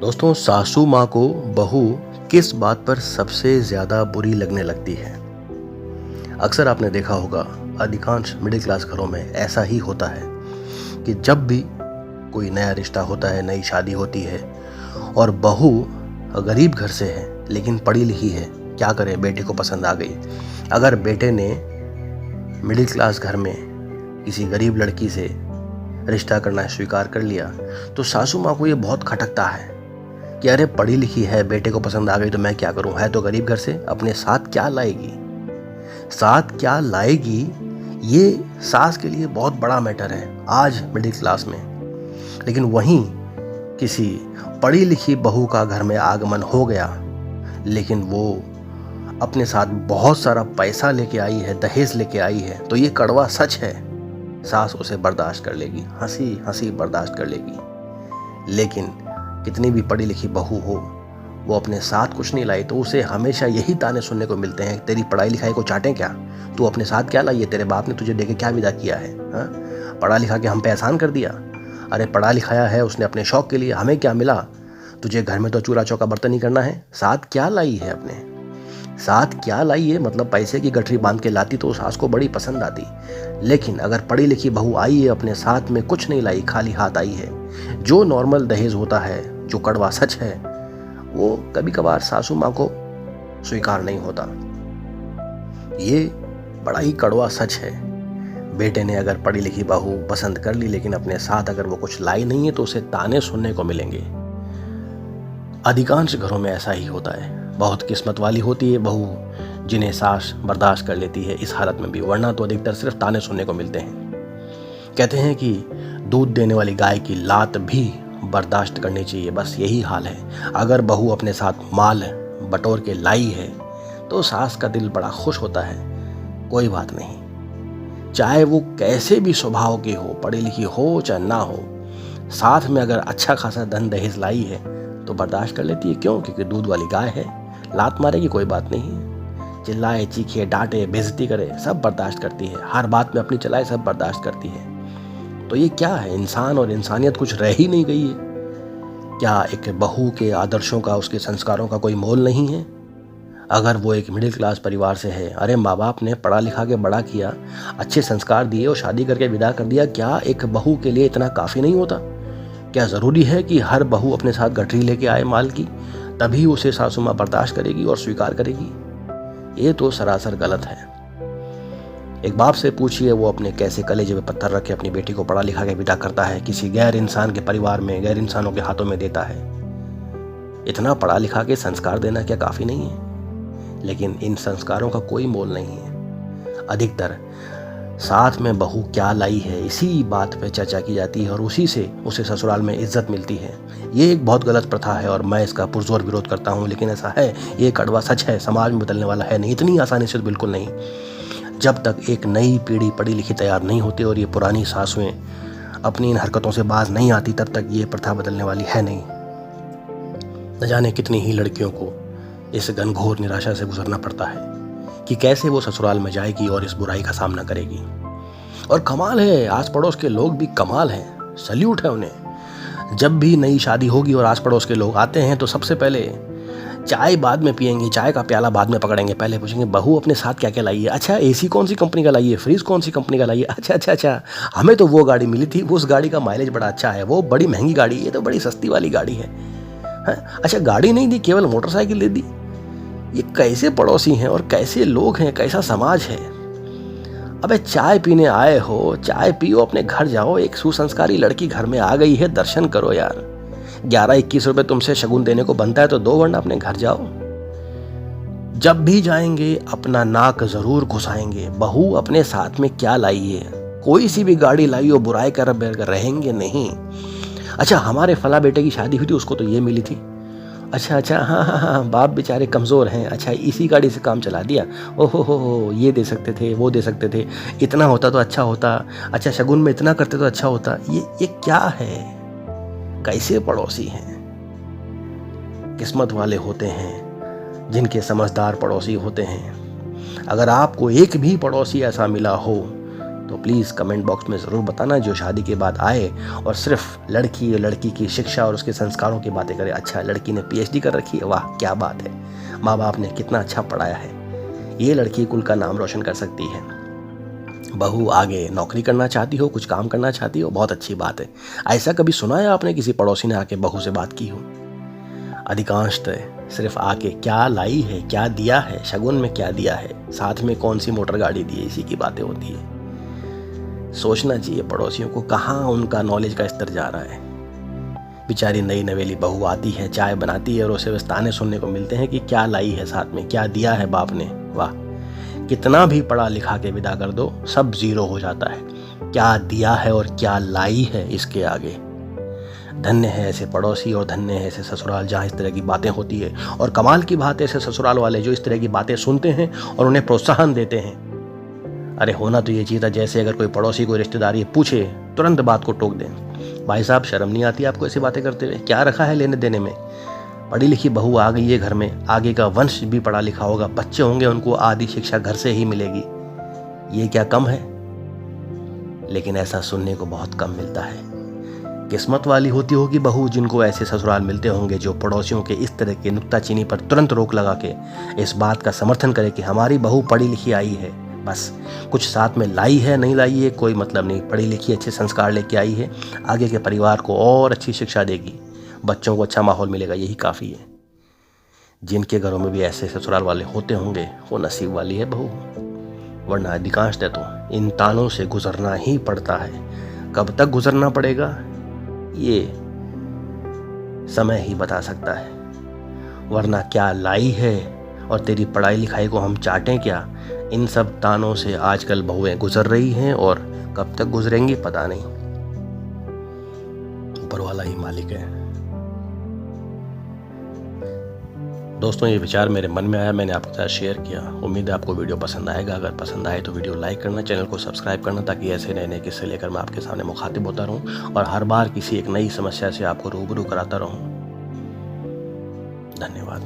दोस्तों, सासू माँ को बहू किस बात पर सबसे ज़्यादा बुरी लगने लगती है? अक्सर आपने देखा होगा, अधिकांश मिडिल क्लास घरों में ऐसा ही होता है कि जब भी कोई नया रिश्ता होता है, नई शादी होती है और बहू गरीब घर से है लेकिन पढ़ी लिखी है, क्या करे, बेटे को पसंद आ गई। अगर बेटे ने मिडिल क्लास घर में किसी गरीब लड़की से रिश्ता करना स्वीकार कर लिया तो सासू माँ को ये बहुत खटकता है कि अरे पढ़ी लिखी है, बेटे को पसंद आ गई तो मैं क्या करूं, है तो गरीब घर से, अपने साथ क्या लाएगी। साथ क्या लाएगी, ये सास के लिए बहुत बड़ा मैटर है आज मिडिल क्लास में। लेकिन वहीं किसी पढ़ी लिखी बहू का घर में आगमन हो गया, लेकिन वो अपने साथ बहुत सारा पैसा लेके आई है, दहेज लेके आई है, तो ये कड़वा सच है, सास उसे बर्दाश्त कर लेगी, हंसी हंसी बर्दाश्त कर लेगी। लेकिन कितनी भी पढ़ी लिखी बहू हो, वो अपने साथ कुछ नहीं लाई तो उसे हमेशा यही ताने सुनने को मिलते हैं, तेरी पढ़ाई लिखाई को चाटें क्या, तू अपने साथ क्या लाई है, तेरे बाप ने तुझे देके क्या विदा किया है, हाँ? पढ़ा लिखा के हम पे एहसान कर दिया। अरे पढ़ा लिखाया है उसने अपने शौक के लिए, हमें क्या मिला, तुझे घर में तो चूल्हा चौका बर्तन ही करना है। साथ क्या लाई है, अपने साथ क्या लाई है, मतलब पैसे की गठरी बांध के लाती तो सास को बड़ी पसंद आती। लेकिन अगर पढ़ी लिखी बहू आई है, अपने साथ में कुछ नहीं लाई, खाली हाथ आई है, जो नॉर्मल दहेज होता है, जो कड़वा सच है, वो कभी कभार सासू माँ को स्वीकार नहीं होता। ये बड़ा ही कड़वा सच है। बेटे ने अगर पढ़ी लिखी बहू पसंद कर ली लेकिन अपने साथ अगर वो कुछ लाई नहीं है तो उसे ताने सुनने को मिलेंगे। अधिकांश घरों में ऐसा ही होता है। बहुत किस्मत वाली होती है बहू जिन्हें सास बर्दाश्त कर लेती है इस हालत में भी, वरना तो अधिकतर सिर्फ ताने सुनने को मिलते हैं। कहते हैं कि दूध देने वाली गाय की लात भी बर्दाश्त करनी चाहिए, बस यही हाल है। अगर बहू अपने साथ माल बटोर के लाई है तो सास का दिल बड़ा खुश होता है। कोई बात नहीं, चाहे वो कैसे भी स्वभाव की हो, पढ़ी लिखी हो चाहे ना हो, साथ में अगर अच्छा खासा धन दहेज लाई है तो बर्दाश्त कर लेती है। क्यों? क्योंकि दूध वाली गाय है, लात मारेगी कोई बात नहीं, चिल्लाए चीखे डांटे बेइज्जती करे सब बर्दाश्त करती है, हर बात में अपनी चलाए सब बर्दाश्त करती है। तो ये क्या है, इंसान और इंसानियत कुछ रह ही नहीं गई है क्या? एक बहू के आदर्शों का, उसके संस्कारों का कोई मोल नहीं है? अगर वो एक मिडिल क्लास परिवार से है, अरे माँ बाप ने पढ़ा लिखा के बड़ा किया, अच्छे संस्कार दिए और शादी करके विदा कर दिया, क्या एक बहू के लिए इतना काफ़ी नहीं होता? क्या ज़रूरी है कि हर बहू अपने साथ गठरी लेके आए माल की, तभी उसे सासू माँ बर्दाश्त करेगी और स्वीकार करेगी? ये तो सरासर गलत है। एक बाप से पूछिए, वो अपने कैसे कलेजे में पत्थर रख के अपनी बेटी को पढ़ा लिखा के विदा करता है, किसी गैर इंसान के परिवार में, गैर इंसानों के हाथों में देता है। इतना पढ़ा लिखा के संस्कार देना क्या काफ़ी नहीं है? लेकिन इन संस्कारों का कोई मोल नहीं है। अधिकतर साथ में बहू क्या लाई है, इसी बात पे चर्चा की जाती है और उसी से उसे ससुराल में इज्जत मिलती है। ये एक बहुत गलत प्रथा है और मैं इसका पुरजोर विरोध करता हूँ, लेकिन ऐसा है, ये कड़वा सच है, समाज में बदलने वाला है नहीं, इतनी आसानी से बिल्कुल नहीं। जब तक एक नई पीढ़ी पढ़ी लिखी तैयार नहीं होती और ये पुरानी सासुएं अपनी इन हरकतों से बाज नहीं आती, तब तक ये प्रथा बदलने वाली है नहीं। न जाने कितनी ही लड़कियों को इस घनघोर निराशा से गुजरना पड़ता है कि कैसे वो ससुराल में जाएगी और इस बुराई का सामना करेगी। और कमाल है, आस पड़ोस के लोग भी कमाल हैं, सल्यूट है उन्हें। जब भी नई शादी होगी और आस पड़ोस के लोग आते हैं तो सबसे पहले चाय बाद में पियेंगे, चाय का प्याला बाद में पकड़ेंगे, पहले पूछेंगे बहू अपने साथ क्या क्या लाई है, अच्छा एसी कौन सी कंपनी का लाई है, फ्रिज कौन सी कंपनी का लाई है, अच्छा अच्छा अच्छा हमें तो वो गाड़ी मिली थी, उस गाड़ी का माइलेज बड़ा अच्छा है, वो बड़ी महंगी गाड़ी, ये तो बड़ी सस्ती वाली गाड़ी है। अच्छा गाड़ी नहीं दी, केवल मोटरसाइकिल दे दी। ये कैसे पड़ोसी हैं और कैसे लोग हैं, कैसा समाज है। अबे चाय पीने आए हो, चाय पियो, अपने घर जाओ, एक सुसंस्कारी लड़की घर में आ गई है, दर्शन करो यार। 11-21 रुपए तुमसे शगुन देने को बनता है तो दो, वरना अपने घर जाओ। जब भी जाएंगे अपना नाक जरूर घुसाएंगे, बहू अपने साथ में क्या लाई है, कोई सी भी गाड़ी लाई हो बुराई कर रहेंगे नहीं। अच्छा हमारे फला बेटे की शादी हुई थी, उसको तो ये मिली थी, अच्छा अच्छा हाँ हाँ हाँ बाप बेचारे कमज़ोर हैं, अच्छा इसी गाड़ी से काम चला दिया, ओहो हो ये दे सकते थे, वो दे सकते थे, इतना होता तो अच्छा होता, अच्छा शगुन में इतना करते तो अच्छा होता। ये क्या है, कैसे पड़ोसी हैं? किस्मत वाले होते हैं जिनके समझदार पड़ोसी होते हैं। अगर आपको एक भी पड़ोसी ऐसा मिला हो तो प्लीज़ कमेंट बॉक्स में ज़रूर बताना जो शादी के बाद आए और सिर्फ लड़की और लड़की की शिक्षा और उसके संस्कारों की बातें करे। अच्छा, लड़की ने PhD कर रखी है, वाह क्या बात है, माँ बाप ने कितना अच्छा पढ़ाया है, ये लड़की कुल का नाम रोशन कर सकती है। बहू आगे नौकरी करना चाहती हो, कुछ काम करना चाहती हो, बहुत अच्छी बात है। ऐसा कभी सुना है आपने किसी पड़ोसी ने आके बहू से बात की हो? अधिकांशतः सिर्फ आके क्या लाई है, क्या दिया है, शगुन में क्या दिया है, साथ में कौन सी मोटर गाड़ी दी है, इसी की बातें होती है। सोचना चाहिए पड़ोसियों को कहाँ उनका नॉलेज का स्तर जा रहा है। बेचारी नई नवेली बहू आती है, चाय बनाती है और उसे बस ताने सुनने को मिलते हैं कि क्या लाई है, साथ में क्या दिया है बाप ने। वाह, कितना भी पढ़ा लिखा के विदा कर दो, सब जीरो हो जाता है। क्या दिया है और क्या लाई है इसके आगे। धन्य है ऐसे पड़ोसी और धन्य है ऐसे ससुराल जहाँ इस तरह की बातें होती है। और कमाल की बात है ऐसे ससुराल वाले जो इस तरह की बातें सुनते हैं और उन्हें प्रोत्साहन देते हैं। अरे होना तो ये चाहिए था जैसे अगर कोई पड़ोसी कोई रिश्तेदारी पूछे तुरंत बात को टोक दें। भाई साहब, शर्म नहीं आती आपको ऐसी बातें करते हुए? क्या रखा है लेने देने में? पढ़ी लिखी बहू आ गई है घर में, आगे का वंश भी पढ़ा लिखा होगा, बच्चे होंगे, उनको आधी शिक्षा घर से ही मिलेगी। ये क्या कम है? लेकिन ऐसा सुनने को बहुत कम मिलता है। किस्मत वाली होती होगी बहू जिनको ऐसे ससुराल मिलते होंगे जो पड़ोसियों के इस तरह की नुक्ताचीनी पर तुरंत रोक लगा के इस बात का समर्थन करे कि हमारी बहू पढ़ी लिखी आई है, बस कुछ साथ में लाई है नहीं लाई है कोई मतलब नहीं, पढ़ी लिखी अच्छे संस्कार लेके आई है, आगे के परिवार को और अच्छी शिक्षा देगी, बच्चों को अच्छा माहौल मिलेगा, यही काफ़ी है। जिनके घरों में भी ऐसे ससुराल वाले होते होंगे वो नसीब वाली है बहू, वरना अधिकांशतः तो इन तानों से गुजरना ही पड़ता है। कब तक गुजरना पड़ेगा ये समय ही बता सकता है, वरना क्या लाई है और तेरी पढ़ाई लिखाई को हम चाटें क्या। इन सब तानों से आजकल बहुएं गुजर रही हैं और कब तक गुजरेंगी पता नहीं, ऊपर वाला ही मालिक है। दोस्तों, ये विचार मेरे मन में आया, मैंने आपके साथ शेयर किया। उम्मीद है आपको वीडियो पसंद आएगा। अगर पसंद आए तो वीडियो लाइक करना, चैनल को सब्सक्राइब करना, ताकि ऐसे नए नए किस्से लेकर मैं आपके सामने मुखातिब होता रहूं और हर बार किसी एक नई समस्या से आपको रूबरू कराता रहूं। धन्यवाद।